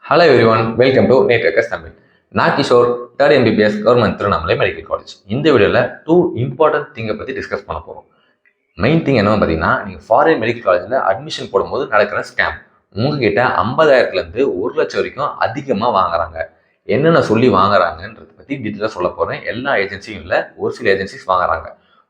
Hello everyone, welcome to networkers Tamil. நான் Kishore, third MBBS government Tiruvannamalai medical college. இந்த வீடியோவில் 2 important திங்கை பற்றி டிஸ்கஸ் பண்ண போகிறோம். மெயின் திங் என்னன்னு பார்த்தீங்கன்னா, நீங்கள் ஃபாரின் மெடிக்கல் காலேஜில் அட்மிஷன் போடும்போது நடக்கிற ஸ்கேம். உங்ககிட்ட 50,000லேருந்து 1,00,000 வரைக்கும் அதிகமாக வாங்குறாங்க. என்னென்ன சொல்லி வாங்குறாங்கன்றத பற்றி டீட்டெயிலாக சொல்ல போகிறேன். எல்லா ஏஜென்சியும் இல்லை, ஒரு சில ஏஜென்சிஸ் வாங்குறாங்க.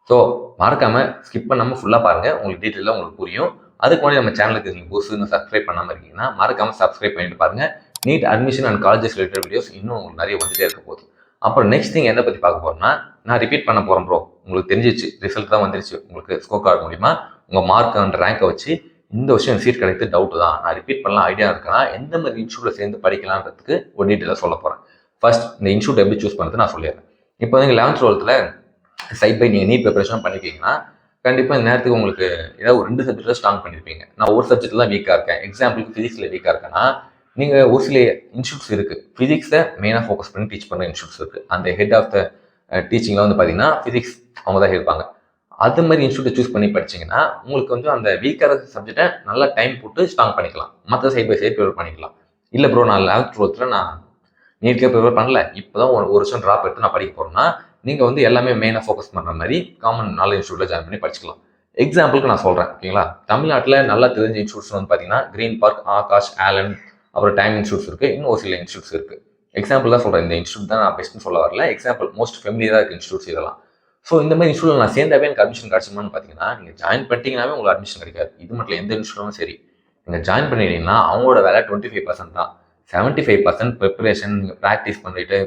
ஸோ மறக்காமல் ஸ்கிப் பண்ணாமல் ஃபுல்லாக பாருங்கள், உங்களுக்கு டீட்டெயிலாக உங்களுக்கு புரியும். அதுக்கு முன்னாடி நம்ம சேனலுக்கு நீங்கள் புதுசுன்னு சப்ஸ்கிரைப் பண்ணாமல் இருக்கீங்கன்னா மறக்காமல் சப்ஸ்கிரைப் பண்ணிட்டு பாருங்கள். NEET admission and colleges related videos இன்னும் உங்களுக்கு நிறைய வந்துட்டே இருக்க போகுது. அப்புறம் நெக்ஸ்ட் திங் எதை பற்றி பார்க்க போகிறோம்னா, நான் ரிப்பீட் பண்ண போகிறேன் ப்ரோ. உங்களுக்கு தெரிஞ்சிச்சு, ரிசல்ட் தான் வந்துருச்சு. உங்களுக்கு ஸ்கோர் கார்டு மூலிமா உங்கள் மார்க் அண்ட் ரேங்கை வச்சு இந்த வருஷம் சீட் கிடைத்து டவுட்டு தான். நான் ரிப்பீட் பண்ணலாம் ஐடியா இருக்குன்னா எந்த மாதிரி இன்ஸ்டியூட்டில் சேர்ந்து படிக்கலான்றதுக்கு ஒரு டீட்டெயிலாக சொல்ல போகிறேன். ஃபர்ஸ்ட் இந்த இன்ஸ்டியூட் எப்படி சூஸ் பண்ணுறது நான் சொல்லிடுறேன். இப்போ நீங்கள் 11th 12th சைட் பை நீங்கள் நீட் ப்ரிப்பரேஷன் பண்ணிக்கிங்கன்னா கண்டிப்பாக இந்த நேரத்துக்கு உங்களுக்கு ஏதாவது ஒரு 2 சப்ஜெக்டில் ஸ்ட்ராங் பண்ணியிருப்பீங்க. நான் ஒரு சப்ஜெக்ட்டில் தான் வீக்காக இருக்கேன், எக்ஸாம்பிளுக்கு ஃபிசிக்ஸில் வீக்காக இருக்கேன்னா நீங்கள் ஒரு சில இன்ஸ்டியூட்ஸ் இருக்குது, ஃபிசிக்ஸை மெயினாக ஃபோக்கஸ் பண்ணி டீச் பண்ணுற இன்ஸ்டியூட்ஸ் இருக்குது. அந்த ஹெட் ஆஃப் த டீச்சிங்கில் வந்து பார்த்தீங்கன்னா ஃபிசிக்ஸ் அவங்க தான் இருப்பாங்க. அது மாதிரி இன்ஸ்டியூட்டை சூஸ் பண்ணி படிச்சிங்கன்னா உங்களுக்கு வந்து அந்த வீக்காக சப்ஜெக்டை நல்லா டைம் போட்டு ஸ்ட்ராங் பண்ணிக்கலாம். மற்ற சைட் பை சைட் ப்ரிப்பேர் பண்ணிக்கலாம். இல்லை ப்ரோ, நான் 11th 12th நான் நீட்கே ப்ரிப்பேர் பண்ணல, இப்போ தான் ஒரு வருஷம் ட்ராப் எடுத்து நான் படிக்க போகிறேன்னா நீங்கள் வந்து எல்லாமே மெயினாக ஃபோக்கஸ் பண்ணுற மாதிரி காமன் நாலேஜ் இன்ஸ்டியூட்டில் ஜாயின் பண்ணி படிச்சுக்கலாம். எக்ஸாம்பிளுக்கு நான் சொல்கிறேன், ஓகேங்களா. தமிழ்நாட்டில் நல்லா தெரிஞ்ச இன்ஸ்டியூட்ஸ் வந்து பார்த்தீங்கன்னா கிரீன் பார்க், ஆகாஷ், ஆலன், அப்புறம் டைம் இன்ஸ்டியூட்ஸ் இருக்குது. இன்னும் ஒரு சில இன்ஸ்டியூட்ஸ் இருக்குது. எக்ஸாம்பிள் தான் சொல்கிறேன். இந்த இன்ஸ்டியூட் தான் நான் பெஸ்ட்னு சொல்ல வரல, எக்ஸாம்பிள் மோஸ்ட் ஃபெமிலியராக இருக்குது இன்ஸ்டியூட்ஸ் இதெல்லாம். ஸோ இந்த மாதிரி இன்ஸ்டியூட்டில் நான் சேர்ந்தாவே எனக்கு அட்மிஷன் கிடச்சிருமான்னு பார்த்தீங்கன்னா, நீங்கள் ஜாயின் பண்ணிட்டீங்கன்னாவே உங்களுக்கு அட்மிஷன் கிடைக்காது. இது மட்டும் எந்த இன்ஸ்டியூட்டும் சரி, நீங்கள் ஜாயின் பண்ணிட்டீங்கன்னா அவங்களோட வேலை 25% தான். 75% ப்ரிப்பரேஷன், நீங்கள் ப்ராக்டிஸ் பண்ணிட்டு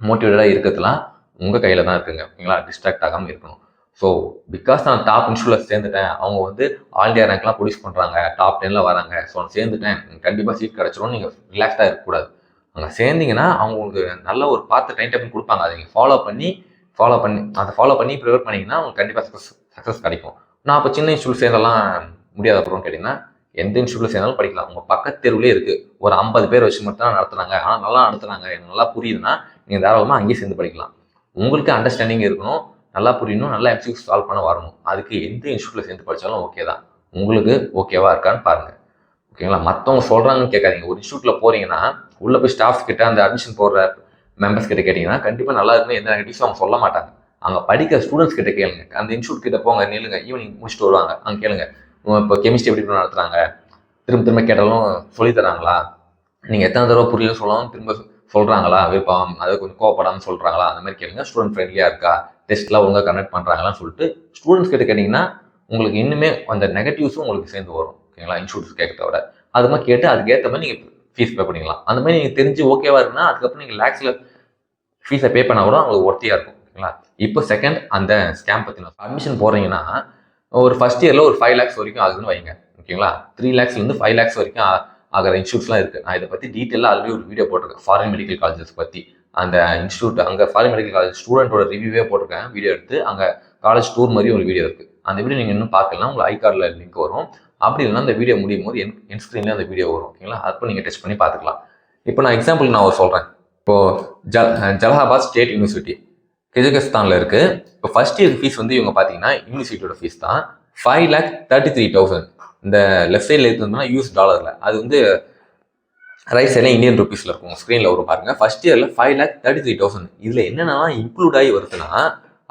மோட்டிவேட்டடாக இருக்கிறதுலாம் உங்கள் கையில் தான் இருக்குங்க, ஓகேங்களா. டிஸ்ட்ராக்ட் ஆகாமல் இருக்கணும். ஸோ பிகாஸ் நான் டாப் இன்ஸ்டியூட்டில் சேர்ந்துட்டேன், அவங்க வந்து ஆல் இண்டியா ரேங்க்லாம் ப்ரொடியூஸ் பண்ணுறாங்க, டாப் 10ல் வராங்க, ஸோ நான் சேர்ந்துட்டேன், கண்டிப்பாக சீட் கிடச்சிரும் நீங்கள் ரிலாக்ஸ்டாக இருக்கக்கூடாது. அங்கே சேர்ந்தீங்கன்னா அவங்க உங்களுக்கு நல்ல ஒரு பார்த்து டைம் டேபிள் கொடுப்பாங்க. அதை நீங்கள் ஃபாலோ பண்ணி அதை ஃபாலோ பண்ணி ப்ரிப்பேர் பண்ணிங்கன்னா உங்களுக்கு கண்டிப்பாக சக்ஸஸ் கிடைக்கும். நான் அப்போ சின்ன இன்ஸ்டியூட் சேர்ந்தெல்லாம் முடியாத அப்புறம் கேட்டிங்கன்னா எந்த இன்ஸ்டியூட்டில் சேர்ந்தாலும் படிக்கலாம். உங்கள் பக்கத்து தெருவிலே இருக்குது, ஒரு 50 பேர் வச்சு மட்டும் தான் நடத்துகிறாங்க, ஆனால் நல்லா நடத்துகிறாங்க, எனக்கு நல்லா புரியுதுன்னா நீங்கள் தாராளமாக அங்கேயே சேர்ந்து படிக்கலாம். உங்களுக்கு அண்டர்ஸ்டாண்டிங் இருக்கணும், நல்லா புரியணும், நல்லா எம்சிக்யூ சால்வ் பண்ண வரணும். அதுக்கு எந்த இன்ஸ்டியூட்டில் சேர்ந்து படித்தாலும் ஓகே தான். உங்களுக்கு ஓகேவா இருக்கான்னு பாருங்கள், ஓகேங்களா. மற்றவங்க சொல்கிறாங்கன்னு கேட்காதீங்க. ஒரு இன்ஸ்டியூட்டில் போகிறீங்கன்னா உள்ளே போய் ஸ்டாஃப் கிட்ட, அந்த அட்மிஷன் போடுற மெம்பர்ஸ் கிட்ட கேட்டிங்கன்னா கண்டிப்பாக நல்லா இருக்குன்னு எந்த நெகட்டிவ்ஸும் அவங்க சொல்ல மாட்டாங்க. அங்கே படிக்கிற ஸ்டூடெண்ட்ஸ் கிட்ட கேளுங்க. அந்த இன்ஸ்டியூட் கிட்ட போங்க, நில்லுங்க, ஈவினிங் முடிச்சுட்டு வருவாங்க, அங்கே கேளுங்க, இப்போ கெமிஸ்ட்ரி எப்படி நடத்துகிறாங்க, திரும்ப கேட்டாலும் சொல்லித்தராங்களா, நீங்கள் எத்தனை தடவை புரியல சொல்லலாம் திரும்ப சொல்கிறாங்களா, விருப்பம் அதை கொஞ்சம் கோவப்படாமல் சொல்கிறாங்களா, அந்த மாதிரி கேளுங்க. ஸ்டூடெண்ட் ஃப்ரெண்ட்லியாக இருக்கா, டெஸ்ட்லாம் ஒழுங்காக கனெக்ட் பண்ணுறாங்களான்னு சொல்லிட்டு ஸ்டூடெண்ட்ஸ் கிட்ட கேட்டிங்கன்னா உங்களுக்கு இன்னுமே அந்த நெகட்டிவ்ஸும் உங்களுக்கு சேர்ந்து வரும், ஓகேங்களா. இன்ஸ்டியூட்ஸ் கேட்கறத விட அது மாதிரி கேட்டு அதுக்கேற்ற மாதிரி நீங்கள் ஃபீஸ் பே பண்ணிக்கலாம். அந்த மாதிரி நீங்கள் தெரிஞ்சு ஓகேவா இருக்குன்னா அதுக்கப்புறம் நீங்கள் லேக்ஸில் ஃபீஸை பே பண்ணால் கூட உங்களுக்கு ஒர்த்தியாக இருக்கும், ஓகேங்களா. இப்போ செகண்ட் அந்த ஸ்கேம் பற்றின அட்மிஷன் போடுறீங்கன்னா ஒரு ஃபர்ஸ்ட் இயரில் ஒரு 5 lakhs வரைக்கும் ஆகுதுன்னு வைங்க, ஓகேங்களா. 3 lakhsலேருந்து 5 lakhs வரைக்கும் ஆகிற இன்ஸ்டியூட்ஸ்லாம் இருக்குது. நான் இதை பற்றி டீட்டெயிலாக ஆல்ரெடி ஒரு வீடியோ போட்டிருக்கேன், ஃபாரின் மெடிக்கல் காலேஜஸ் பற்றி. அந்த இன்ஸ்டியூட் அங்கே ஃபாரின் மெடிக்கல் காலேஜ் ஸ்டூடெண்ட்டோட ரிவ்யூவே போட்டிருக்கேன், வீடியோ எடுத்து. அங்கே காலேஜ் டூர் மாதிரி ஒரு வீடியோ இருக்குது. அந்த வீடியோ நீங்கள் இன்னும் பார்க்கலாம், உங்களுக்கு ஐகார்டில் லிங்க் வரும். அப்படி இல்லைன்னா அந்த வீடியோ முடியும் போது என் ஸ்க்ரீன்லேயே அந்த வீடியோ வரும், ஓகேங்களா. அப்போ நீங்கள் டெஸ்ட் பண்ணி பார்த்துக்கலாம். இப்போ நான் எக்ஸாம்பிள் நான் ஒரு சொல்கிறேன். இப்போது ஜலஹாபாத் ஸ்டேட் யூனிவர்சிட்டி கஜகஸ்தானில் இருக்குது. இப்போ ஃபர்ஸ்ட் இயர் ஃபீஸ் வந்து இவங்க பார்த்தீங்கன்னா யூனிவர்சிட்டியோட ஃபீஸ் தான் 5,33,000. இந்த லெஃப்ட் சைடில் இருந்தோம்னா யூஎஸ் டாலரில், அது வந்து ரைட் சைடில் இந்தியன் ருபீஸில் இருக்கும், ஸ்க்ரீனில் வரும் பாருங்க. ஃபர்ஸ்ட் இயரில் 5,33,000. இதில் என்னென்னா இன்க்ளூட் ஆகி வருதுன்னா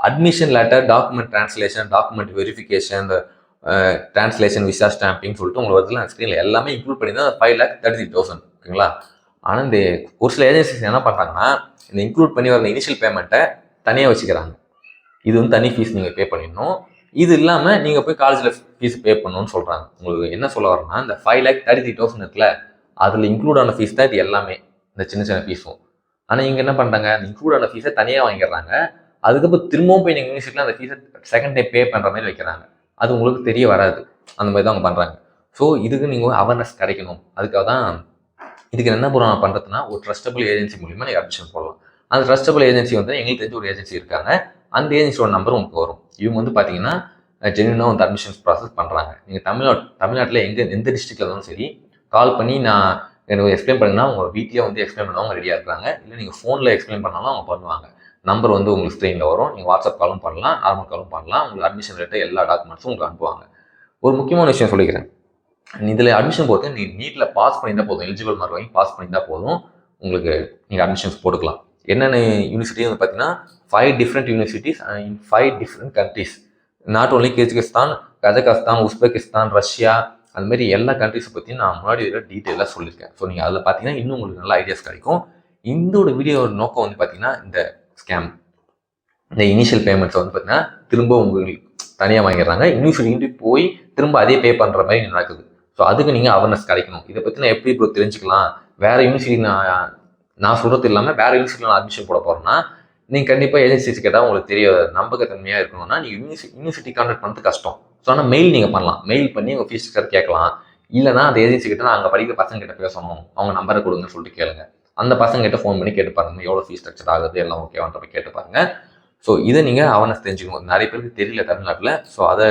admission letter, document translation, document verification, இந்த ட்ரான்ஸ்லேஷன், விசா ஸ்டாம்பிங் சொல்லிட்டு உங்களுக்கு வருதுல ஸ்க்ரீனில், எல்லாமே இன்க்ளூட் பண்ணி தான் 5,33,000, ஓகேங்களா. ஆனால் இந்த ஒரு சில ஏஜென்சிஸ் என்ன பண்ணுறாங்கன்னா இந்த இன்க்ளூட் பண்ணி வர இனிஷியல் பேமெண்ட்டை தனியாக வச்சுக்கிறாங்க. இது வந்து தனி ஃபீஸ் நீங்கள் பே பண்ணிடணும். இது இல்லாமல் நீங்கள் போய் காலேஜில் ஃபீஸ் பே பண்ணணும்னு சொல்கிறாங்க. உங்களுக்கு என்ன சொல்ல வரேன்னா, இந்த 5,33,000 இருக்குல்ல, அதில் இன்க்ளூட் ஆன ஃபீஸ் தான் இது எல்லாமே, இந்த சின்ன சின்ன ஃபீஸும். ஆனால் இங்கே என்ன பண்ணுறாங்க, அந்த இன்க்ளூட் ஆன ஃபீஸை தனியாக வாங்கிடுறாங்க. அதுக்கப்புறம் திரும்பவும் போய் நீங்கள் யூனிவர்சிட்டியில் அந்த ஃபீஸை செகண்ட் டைம் பே பண்ணுற மாதிரி வைக்கிறாங்க. அது உங்களுக்கு தெரிய வராது, அந்த மாதிரி தான் அவங்க பண்ணுறாங்க. ஸோ இதுக்கு நீங்கள் அவேர்னஸ் கிடைக்கணும். அதுக்காக தான் இதுக்கு என்ன பண்ணுறதுன்னா, ஒரு ட்ரஸ்டபிள் ஏஜென்சி மூலிமா நீங்கள் அட்மிஷன் போடலாம். அந்த ட்ரஸ்டபிள் ஏஜென்சி வந்து எங்களுக்கு தெரிஞ்ச ஒரு ஏஜென்சி இருக்காங்க. அந்த ஏஜென்சியோட நம்பர் உங்களுக்கு வரும். இவங்க வந்து பார்த்தீங்கன்னா ஜென்யூனாக வந்து அட்மிஷன்ஸ் ப்ராசஸ் பண்ணுறாங்க. நீங்கள் தமிழ்நாட்டில் எந்த டிஸ்ட்ரிக்டில் இருந்தாலும் சரி கால் பண்ணி நான் எனக்கு எக்ஸ்பிளைன் பண்ணுங்கன்னா உங்கள் வீட்டிலே வந்து எக்ஸ்பிளைன் பண்ண அவங்க ரெடியாக இருக்காங்க. இல்லை நீங்கள் ஃபோனில் எக்ஸ்பிளைன் பண்ணாலும் அவங்க பண்ணுவாங்க. நம்பர் வந்து உங்களுக்கு ஸ்க்ரீனில் வரும். நீங்கள் வாட்ஸ்அப் காலும் பண்ணலாம், நார்மல் காலும் பண்ணலாம். உங்களுக்கு அட்மிஷன் ரிலேட்டட் எல்லா டாக்குமெண்ட்ஸும் உங்களுக்கு அனுப்புவாங்க. ஒரு முக்கியமான விஷயம் சொல்லிக்கிறேன். இதில் அட்மிஷன் பொறுத்து நீ நீட்டில் பாஸ் பண்ணியிருந்தால் போதும், எலிஜிபிள் மார்க் வாங்கி பாஸ் பண்ணியிருந்தால் போதும், உங்களுக்கு நீங்கள் அட்மிஷன்ஸ் போட்டுக்கலாம். என்னென்ன யூனிவர்சிட்டி வந்து பார்த்தீங்கன்னா 5 different universities in 5 different countries. Not only Kyrgyzstan, Kazakhstan, Uzbekistan, Russia, அது மாதிரி எல்லா கண்ட்ரிஸை பற்றி நான் முன்னாடி இதில் டீட்டெயிலாக சொல்லியிருக்கேன். ஸோ நீங்கள் அதில் பார்த்தீங்கன்னா இன்னும் உங்களுக்கு நல்ல ஐடியாஸ் கிடைக்கும். இந்த வீடியோட நோக்கம் வந்து பார்த்தீங்கன்னா இந்த ஸ்கேம், இந்த இனிஷியல் பேமெண்ட்ஸை வந்து பார்த்தீங்கன்னா திரும்ப உங்களுக்கு தனியாக வாங்கிடுறாங்க. யூனிவர்சிட்டி போய் திரும்ப அதே பே பண்ணுற மாதிரி நடக்குது. ஸோ அதுக்கு நீங்கள் அவேர்னஸ் கிடைக்கணும். இதை பற்றி நான் எப்படி இப்போ தெரிஞ்சுக்கலாம், வேறு யூனிவர்சிட்டி நான் சொல்கிறது இல்லாமல் வேறு யூனிவர்சிட்டியில் நான் அட்மிஷன் போட போகிறேன்னா நீங்கள் கண்டிப்பாக ஏஜென்சிஸ் கேட்டால் உங்களுக்கு தெரிய நம்பகத்தன்மையாக இருக்கணும்னா நீங்கள் யூனிவர்சிட்டி கான்டாக்ட் பண்ணுறது கஷ்டம். ஸோ ஆனால் மெயில் நீங்கள் பண்ணலாம். மெயில் பண்ணி உங்கள் ஃபீஸ் ஸ்ட்ரக்சர் கேட்கலாம். இல்லைனா அந்த ஏஜென்சி கிட்ட நான் அங்கே படிக்கிற பசங்க கிட்ட பேசணும், அவங்க நம்பரை கொடுங்கன்னு சொல்லிட்டு கேளுங்க. அந்த பசங்க கிட்ட ஃபோன் பண்ணி கேட்டு பாருங்க, எவ்வளோ ஃபீஸ் ஸ்ட்ரக்சர் ஆகுது எல்லாம் ஓகேவான்ற போய் கேட்டு பாருங்க. ஸோ இதை நீங்கள் அவேர்னஸ் தெரிஞ்சுக்கணும். நிறைய பேருக்கு தெரியல தமிழ்நாட்டில். ஸோ அதை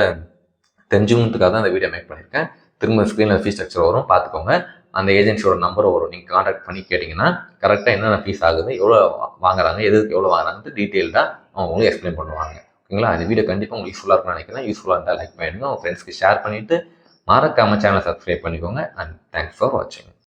தெரிஞ்சுக்கிறதுக்காக தான் அந்த வீடியோ மேக் பண்ணியிருக்கேன். திரும்ப ஸ்க்ரீனில் ஃபீஸ் ஸ்ட்ரக்சர் வரும், பார்த்துக்கோங்க. அந்த ஏஜென்சியோட நம்பரும் வரும். நீங்கள் கான்டாக்ட் பண்ணி கேட்டிங்கன்னா கரெக்டாக என்னென்ன ஃபீஸ் ஆகுது, எவ்வளோ வாங்குறாங்க, எதுக்கு எவ்வளோ வாங்குறாங்கன்னு டீட்டெயில்டாக அவங்க உங்களுக்கு எக்ஸ்பிளைன் பண்ணுவாங்க. ஓகேங்களா? அந்த வீடியோ கண்டிப்பாக உங்களுக்கு யூஸ்ஃபுல்லாக இருக்கும்னு நினைக்கிறேன். யூஸ்ஃபுல்லாக இருந்தால் லைக் பண்ணிடுங்க, உங்கள் ஃப்ரெண்ட்ஸ்க்கு ஷேர் பண்ணிவிட்டு மறக்காமல் சேனலை சப்ஸ்கிரைப் பண்ணிக்கோங்க. அண்ட் தேங்க்ஸ் ஃபார் வாட்சிங்.